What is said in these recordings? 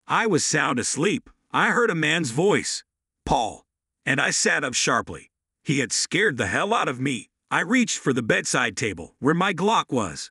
I was sound asleep. I heard a man's voice. Paul. And I sat up sharply. He had scared the hell out of me. I reached for the bedside table, where my Glock was.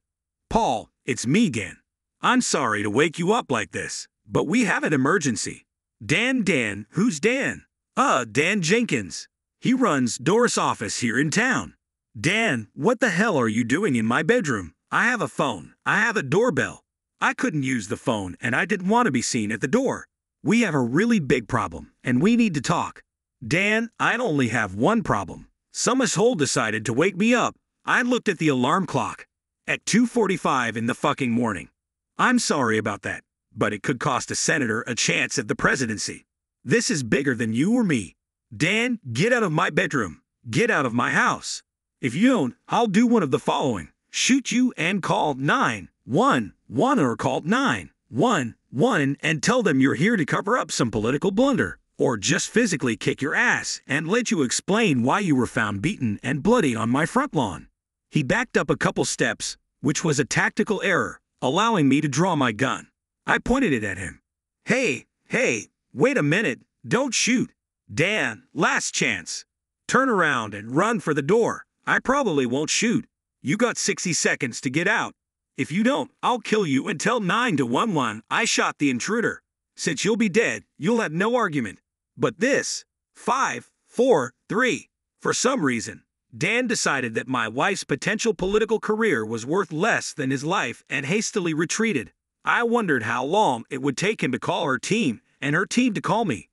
Paul, it's me again. I'm sorry to wake you up like this, but we have an emergency. Dan, who's Dan? Dan Jenkins. He runs Doris' office here in town. Dan, what the hell are you doing in my bedroom? I have a phone. I have a doorbell. I couldn't use the phone, and I didn't want to be seen at the door. We have a really big problem, and we need to talk. Dan, I only have one problem. Some asshole decided to wake me up. I looked at the alarm clock. At 2:45 in the fucking morning. I'm sorry about that, but it could cost a senator a chance at the presidency. This is bigger than you or me. Dan, get out of my bedroom. Get out of my house. If you don't, I'll do one of the following. Shoot you and call 911 or call 911 and tell them you're here to cover up some political blunder, or just physically kick your ass and let you explain why you were found beaten and bloody on my front lawn. He backed up a couple steps, which was a tactical error, allowing me to draw my gun. I pointed it at him. Hey, wait a minute, don't shoot. Dan, last chance. Turn around and run for the door. I probably won't shoot. You got 60 seconds to get out. If you don't, I'll kill you and tell 911 I shot the intruder. Since you'll be dead, you'll have no argument. But this, 5, 4, 3, for some reason, Dan decided that my wife's potential political career was worth less than his life and hastily retreated. I wondered how long it would take him to call her team and her team to call me.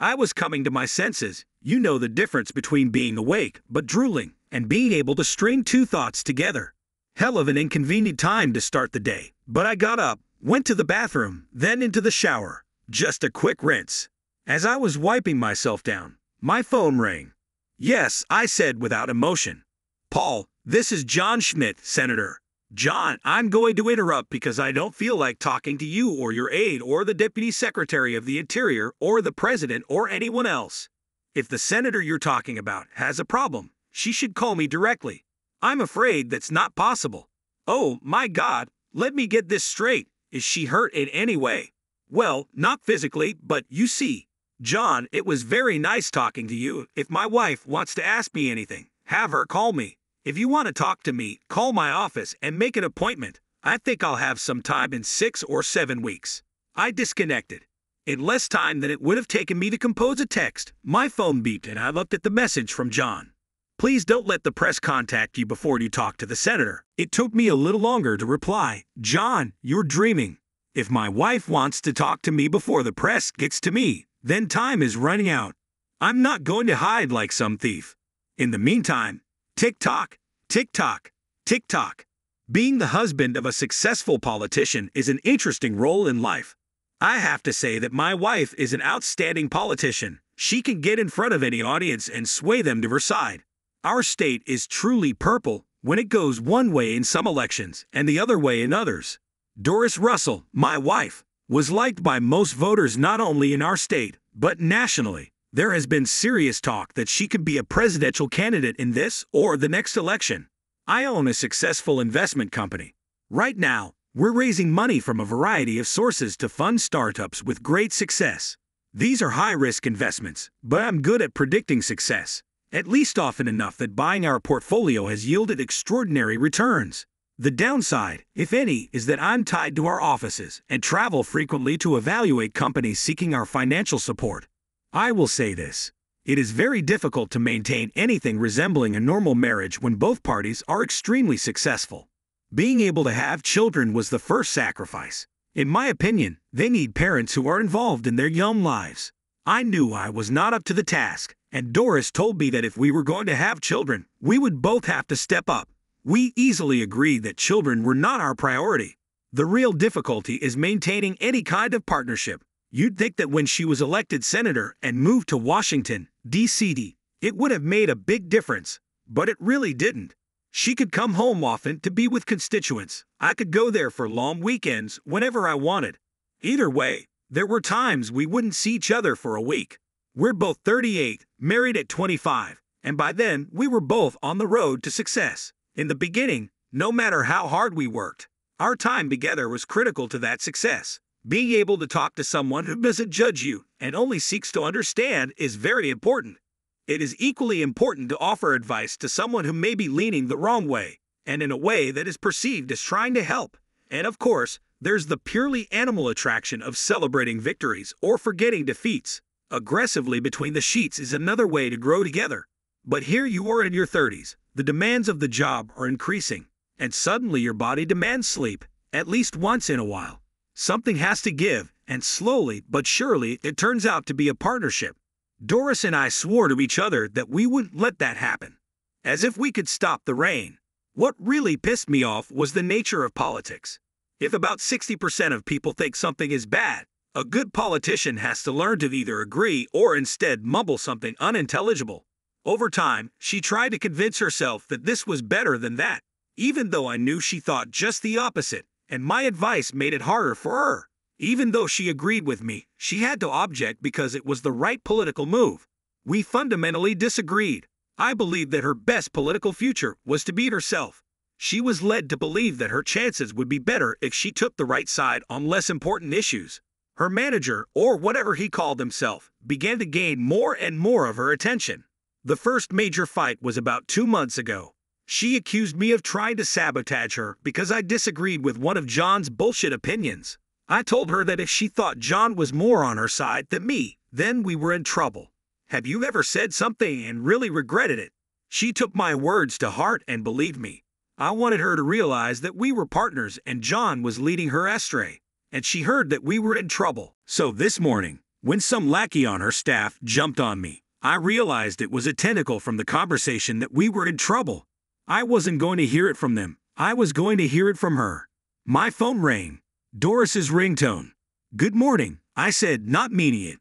I was coming to my senses. You know the difference between being awake but drooling and being able to string two thoughts together. Hell of an inconvenient time to start the day, but I got up, went to the bathroom, then into the shower. Just a quick rinse. As I was wiping myself down, my phone rang. Yes, I said without emotion. Paul, this is John Schmidt, Senator. John, I'm going to interrupt because I don't feel like talking to you or your aide or the Deputy Secretary of the Interior or the President or anyone else. If the senator you're talking about has a problem, she should call me directly. I'm afraid that's not possible. Oh, my God, let me get this straight. Is she hurt in any way? Well, not physically, but you see. John, it was very nice talking to you. If my wife wants to ask me anything, have her call me. If you want to talk to me, call my office and make an appointment. I think I'll have some time in 6 or 7 weeks. I disconnected. In less time than it would have taken me to compose a text, my phone beeped and I looked at the message from John. Please don't let the press contact you before you talk to the senator. It took me a little longer to reply. John, you're dreaming. If my wife wants to talk to me before the press gets to me, then time is running out. I'm not going to hide like some thief. In the meantime, tick-tock, tick-tock, tick-tock. Being the husband of a successful politician is an interesting role in life. I have to say that my wife is an outstanding politician. She can get in front of any audience and sway them to her side. Our state is truly purple when it goes one way in some elections and the other way in others. Doris Russell, my wife, was liked by most voters not only in our state, but nationally. There has been serious talk that she could be a presidential candidate in this or the next election. I own a successful investment company. Right now, we're raising money from a variety of sources to fund startups with great success. These are high-risk investments, but I'm good at predicting success, at least often enough that buying our portfolio has yielded extraordinary returns. The downside, if any, is that I'm tied to our offices and travel frequently to evaluate companies seeking our financial support. I will say this. It is very difficult to maintain anything resembling a normal marriage when both parties are extremely successful. Being able to have children was the first sacrifice. In my opinion, they need parents who are involved in their young lives. I knew I was not up to the task, and Doris told me that if we were going to have children, we would both have to step up. We easily agreed that children were not our priority. The real difficulty is maintaining any kind of partnership. You'd think that when she was elected senator and moved to Washington, D.C., it would have made a big difference, but it really didn't. She could come home often to be with constituents. I could go there for long weekends whenever I wanted. Either way, there were times we wouldn't see each other for a week. We're both 38, married at 25, and by then we were both on the road to success. In the beginning, no matter how hard we worked, our time together was critical to that success. Being able to talk to someone who doesn't judge you and only seeks to understand is very important. It is equally important to offer advice to someone who may be leaning the wrong way, and in a way that is perceived as trying to help. And of course, there's the purely animal attraction of celebrating victories or forgetting defeats. Aggressively between the sheets is another way to grow together. But here you are in your 30s, the demands of the job are increasing, and suddenly your body demands sleep, at least once in a while. Something has to give, and slowly but surely it turns out to be a partnership. Doris and I swore to each other that we wouldn't let that happen. As if we could stop the rain. What really pissed me off was the nature of politics. If about 60% of people think something is bad, a good politician has to learn to either agree or instead mumble something unintelligible. Over time, she tried to convince herself that this was better than that, even though I knew she thought just the opposite, and my advice made it harder for her. Even though she agreed with me, she had to object because it was the right political move. We fundamentally disagreed. I believed that her best political future was to beat herself. She was led to believe that her chances would be better if she took the right side on less important issues. Her manager, or whatever he called himself, began to gain more and more of her attention. The first major fight was about 2 months ago. She accused me of trying to sabotage her because I disagreed with one of John's bullshit opinions. I told her that if she thought John was more on her side than me, then we were in trouble. Have you ever said something and really regretted it? She took my words to heart and believed me. I wanted her to realize that we were partners and John was leading her astray, and she heard that we were in trouble. So this morning, when some lackey on her staff jumped on me, I realized it was a tentacle from the conversation that we were in trouble. I wasn't going to hear it from them. I was going to hear it from her. My phone rang. Doris's ringtone. "Good morning," I said, not meaning it.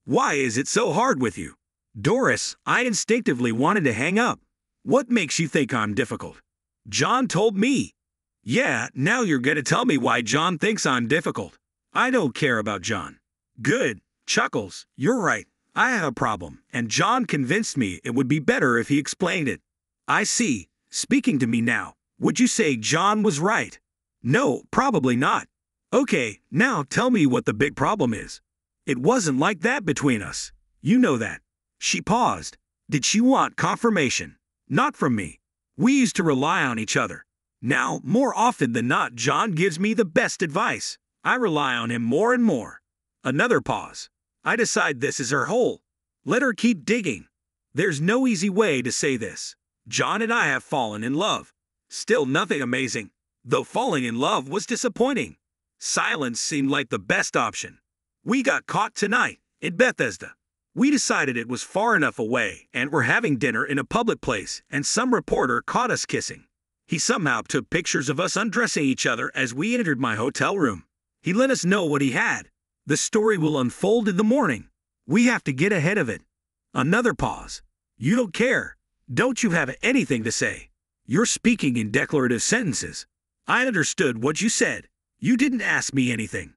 "Why is it so hard with you?" "Doris," I instinctively wanted to hang up. "What makes you think I'm difficult?" "John told me." "Yeah, now you're going to tell me why John thinks I'm difficult." "I don't care about John." "Good." Chuckles. "You're right. I have a problem, and John convinced me it would be better if he explained it." "I see. Speaking to me now, would you say John was right?" "No, probably not." "Okay, now tell me what the big problem is." "It wasn't like that between us. You know that." She paused. Did she want confirmation? Not from me. We used to rely on each other. Now, more often than not, John gives me the best advice. I rely on him more and more. Another pause. I decide this is her hole. Let her keep digging. There's no easy way to say this. John and I have fallen in love. Still nothing amazing, though falling in love was disappointing. Silence seemed like the best option. We got caught tonight, in Bethesda. We decided it was far enough away and were having dinner in a public place, and some reporter caught us kissing. He somehow took pictures of us undressing each other as we entered my hotel room. He let us know what he had. The story will unfold in the morning. We have to get ahead of it. Another pause. You don't care. Don't you have anything to say? You're speaking in declarative sentences. I understood what you said. You didn't ask me anything.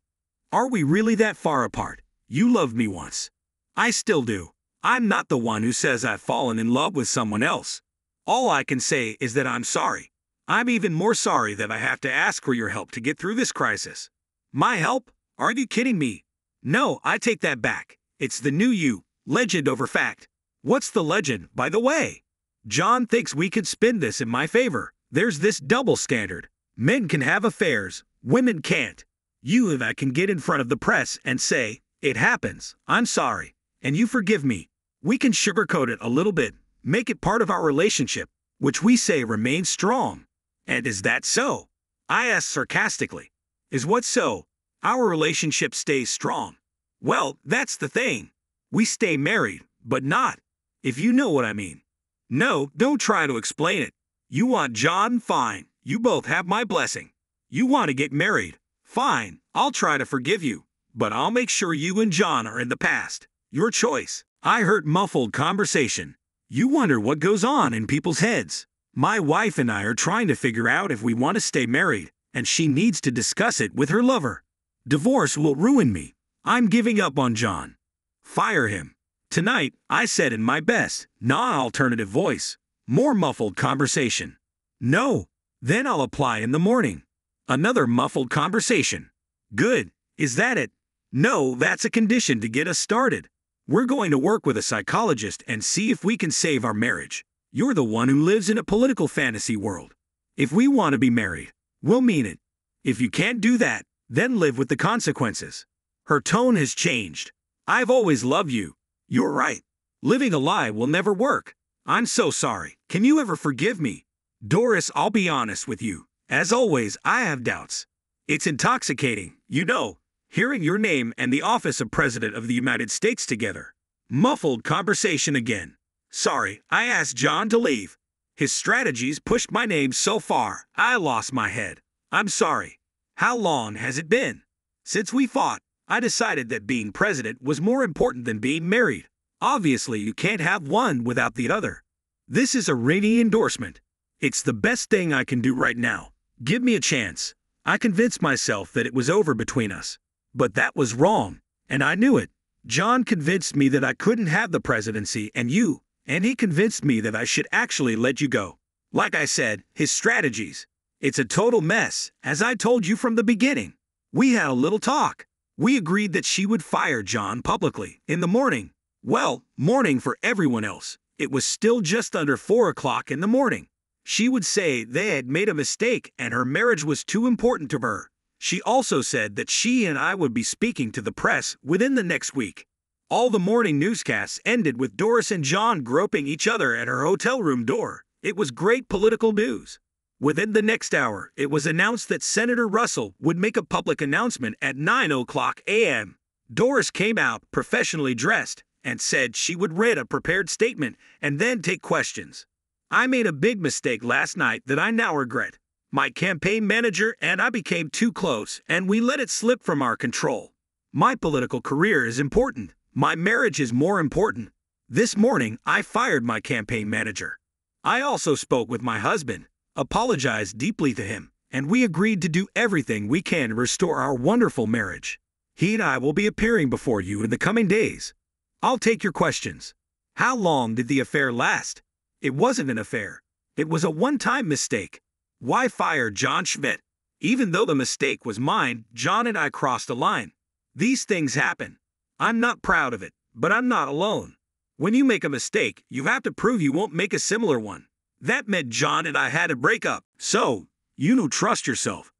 Are we really that far apart? You loved me once. I still do. I'm not the one who says I've fallen in love with someone else. All I can say is that I'm sorry. I'm even more sorry that I have to ask for your help to get through this crisis. My help? Are you kidding me? No, I take that back. It's the new you, legend over fact. What's the legend, by the way? John thinks we could spin this in my favor. There's this double standard. Men can have affairs, women can't. You and I can get in front of the press and say, "It happens, I'm sorry, and you forgive me." We can sugarcoat it a little bit, make it part of our relationship, which we say remains strong. And is that so? I ask sarcastically. Is what so? Our relationship stays strong. Well, that's the thing. We stay married, but not. If you know what I mean. No, don't try to explain it. You want John? Fine. You both have my blessing. You want to get married? Fine. I'll try to forgive you. But I'll make sure you and John are in the past. Your choice. I heard muffled conversation. You wonder what goes on in people's heads. My wife and I are trying to figure out if we want to stay married, and she needs to discuss it with her lover. Divorce will ruin me. I'm giving up on John. Fire him. Tonight, I said in my best, non-alternative voice. More muffled conversation. No. Then I'll apply in the morning. Another muffled conversation. Good. Is that it? No, that's a condition to get us started. We're going to work with a psychologist and see if we can save our marriage. You're the one who lives in a political fantasy world. If we want to be married, we'll mean it. If you can't do that, then live with the consequences. Her tone has changed. I've always loved you. You're right. Living a lie will never work. I'm so sorry. Can you ever forgive me? Doris, I'll be honest with you. As always, I have doubts. It's intoxicating, you know, hearing your name and the office of President of the United States together. Muffled conversation again. Sorry, I asked John to leave. His strategies pushed my name so far, I lost my head. I'm sorry. How long has it been? Since we fought, I decided that being president was more important than being married. Obviously, you can't have one without the other. This is a ringing endorsement. It's the best thing I can do right now. Give me a chance. I convinced myself that it was over between us. But that was wrong, and I knew it. John convinced me that I couldn't have the presidency and you, and he convinced me that I should actually let you go. Like I said, his strategies. It's a total mess, as I told you from the beginning. We had a little talk. We agreed that she would fire John publicly in the morning. Well, morning for everyone else. It was still just under 4 o'clock in the morning. She would say they had made a mistake and her marriage was too important to her. She also said that she and I would be speaking to the press within the next week. All the morning newscasts ended with Doris and John groping each other at her hotel room door. It was great political news. Within the next hour, it was announced that Senator Russell would make a public announcement at 9:00 a.m. Doris came out professionally dressed and said she would read a prepared statement and then take questions. I made a big mistake last night that I now regret. My campaign manager and I became too close and we let it slip from our control. My political career is important. My marriage is more important. This morning, I fired my campaign manager. I also spoke with my husband, apologized deeply to him, and we agreed to do everything we can to restore our wonderful marriage. He and I will be appearing before you in the coming days. I'll take your questions. How long did the affair last? It wasn't an affair. It was a one-time mistake. Why fire John Schmidt? Even though the mistake was mine, John and I crossed a line. These things happen. I'm not proud of it, but I'm not alone. When you make a mistake, you have to prove you won't make a similar one. That meant John and I had to break up. So, you don't trust yourself.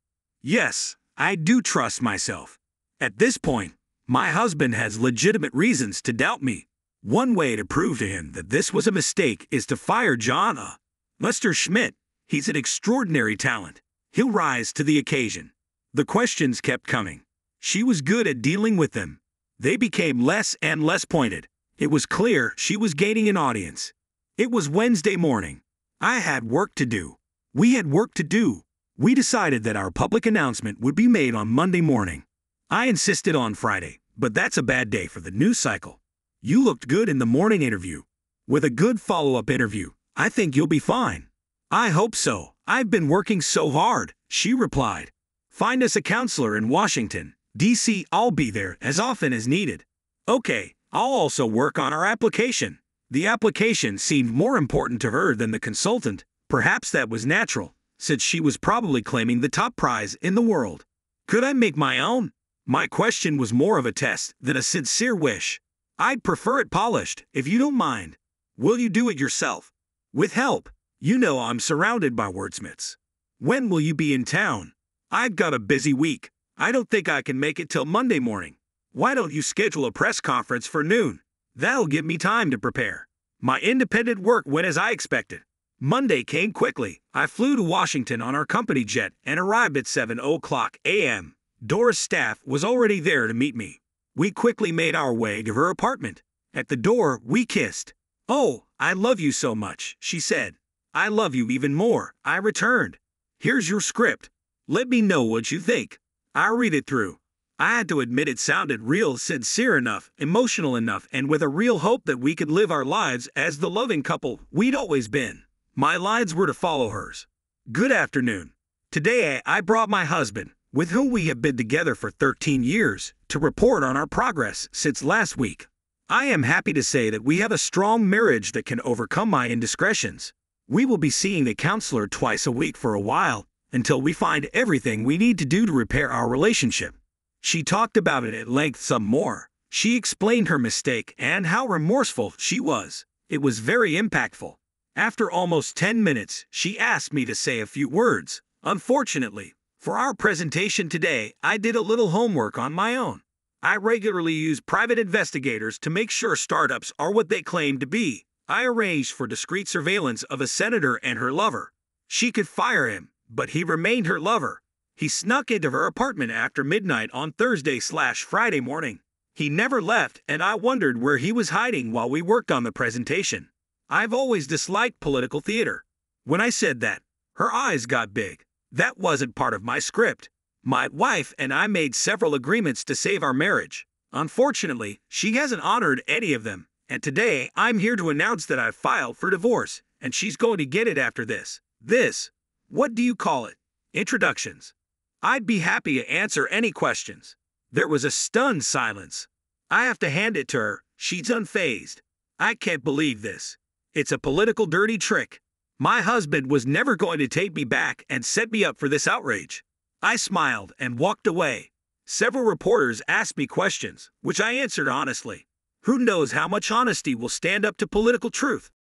Yes, I do trust myself. At this point, my husband has legitimate reasons to doubt me. One way to prove to him that this was a mistake is to fire John. Mr. Schmidt, he's an extraordinary talent. He'll rise to the occasion. The questions kept coming. She was good at dealing with them. They became less and less pointed. It was clear she was gaining an audience. It was Wednesday morning. I had work to do. We had work to do. We decided that our public announcement would be made on Monday morning. I insisted on Friday, but that's a bad day for the news cycle. You looked good in the morning interview. With a good follow-up interview, I think you'll be fine. I hope so. I've been working so hard, she replied. Find us a counselor in Washington, D.C. I'll be there as often as needed. Okay, I'll also work on our application. The application seemed more important to her than the consultant. Perhaps that was natural, since she was probably claiming the top prize in the world. Could I make my own? My question was more of a test than a sincere wish. I'd prefer it polished, if you don't mind. Will you do it yourself? With help. You know I'm surrounded by wordsmiths. When will you be in town? I've got a busy week. I don't think I can make it till Monday morning. Why don't you schedule a press conference for noon? That'll give me time to prepare. My independent work went as I expected. Monday came quickly. I flew to Washington on our company jet and arrived at 7:00 a.m. Dora's staff was already there to meet me. We quickly made our way to her apartment. At the door, we kissed. "Oh, I love you so much," she said. "I love you even more," I returned. "Here's your script. Let me know what you think." I read it through. I had to admit it sounded real, sincere enough, emotional enough, and with a real hope that we could live our lives as the loving couple we'd always been. My lines were to follow hers. Good afternoon. Today I brought my husband, with whom we have been together for 13 years, to report on our progress since last week. I am happy to say that we have a strong marriage that can overcome my indiscretions. We will be seeing the counselor twice a week for a while, until we find everything we need to do to repair our relationship. She talked about it at length some more. She explained her mistake and how remorseful she was. It was very impactful. After almost 10 minutes, she asked me to say a few words. Unfortunately, for our presentation today, I did a little homework on my own. I regularly use private investigators to make sure startups are what they claim to be. I arranged for discreet surveillance of a senator and her lover. She could fire him, but he remained her lover. He snuck into her apartment after midnight on Thursday/Friday morning. He never left, and I wondered where he was hiding while we worked on the presentation. I've always disliked political theater. When I said that, her eyes got big. That wasn't part of my script. My wife and I made several agreements to save our marriage. Unfortunately, she hasn't honored any of them, and today I'm here to announce that I've filed for divorce, and she's going to get it after this. What do you call it? Introductions. I'd be happy to answer any questions. There was a stunned silence. I have to hand it to her, she's unfazed. I can't believe this. It's a political dirty trick. My husband was never going to take me back and set me up for this outrage. I smiled and walked away. Several reporters asked me questions, which I answered honestly. Who knows how much honesty will stand up to political truth?